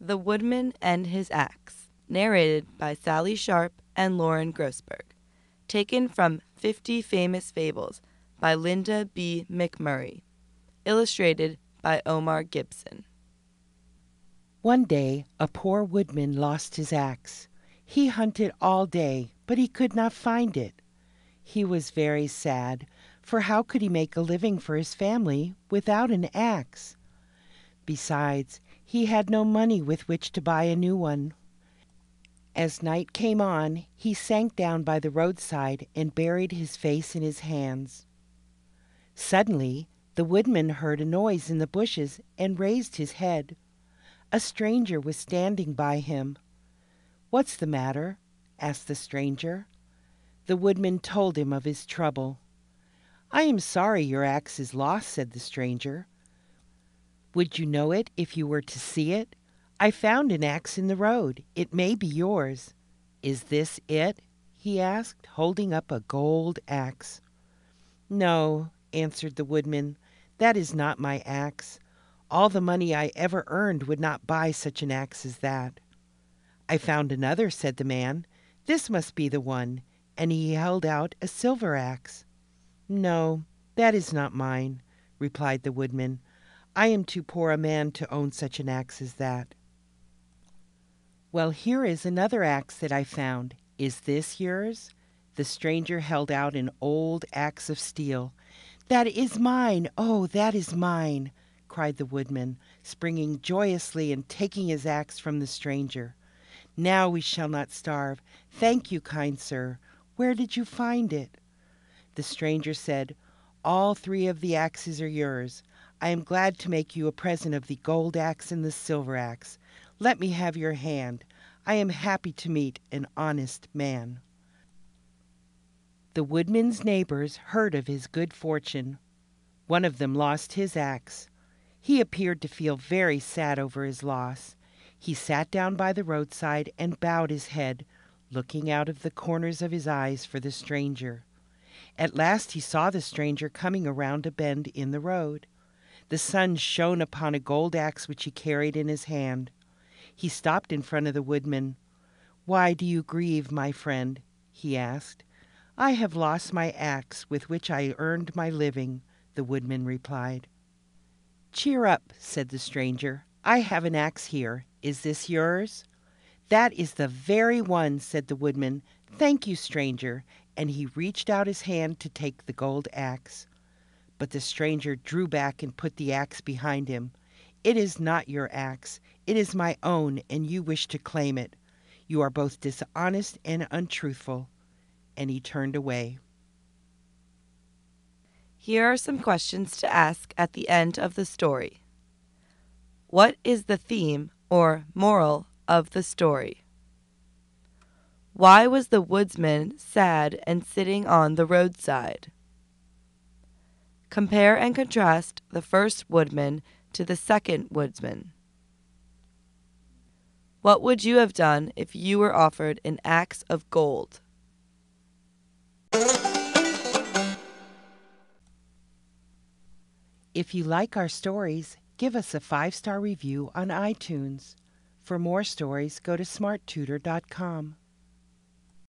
The Woodman and His Axe, narrated by Sally Sharp and Lauren Grossberg. Taken from 50 Famous Fables by Linda B. McMurray. Illustrated by Omar Gibson. One day a poor woodman lost his axe. He hunted all day, but he could not find it. He was very sad, for how could he make a living for his family without an axe? Besides, he had no money with which to buy a new one. As night came on, he sank down by the roadside and buried his face in his hands. Suddenly, the woodman heard a noise in the bushes and raised his head. A stranger was standing by him. "What's the matter?" asked the stranger. The woodman told him of his trouble. "I am sorry your axe is lost," said the stranger. "Would you know it if you were to see it? I found an axe in the road. It may be yours." "Is this it?" he asked, holding up a gold axe. "No," answered the woodman, "that is not my axe. All the money I ever earned would not buy such an axe as that." "I found another," said the man. "This must be the one," and he held out a silver axe. "No, that is not mine," replied the woodman. "I am too poor a man to own such an axe as that." "Well, here is another axe that I found. Is this yours?" The stranger held out an old axe of steel. "That is mine! Oh, that is mine!" cried the woodman, springing joyously and taking his axe from the stranger. "Now we shall not starve. Thank you, kind sir. Where did you find it?" The stranger said, "All three of the axes are yours. I am glad to make you a present of the gold axe and the silver axe. Let me have your hand. I am happy to meet an honest man." The woodman's neighbors heard of his good fortune. One of them lost his axe. He appeared to feel very sad over his loss. He sat down by the roadside and bowed his head, looking out of the corners of his eyes for the stranger. At last he saw the stranger coming around a bend in the road. The sun shone upon a gold axe which he carried in his hand. He stopped in front of the woodman. "Why do you grieve, my friend?" he asked. "I have lost my axe with which I earned my living," the woodman replied. "Cheer up," said the stranger. "I have an axe here. Is this yours?" "That is the very one," said the woodman. "Thank you, stranger," and he reached out his hand to take the gold axe. But the stranger drew back and put the axe behind him. "It is not your axe. It is my own, and you wish to claim it. You are both dishonest and untruthful." And he turned away. Here are some questions to ask at the end of the story. What is the theme or moral of the story? Why was the woodsman sad and sitting on the roadside? Compare and contrast the first woodman to the second woodsman. What would you have done if you were offered an axe of gold? If you like our stories, give us a 5-star review on iTunes. For more stories, go to smarttutor.com.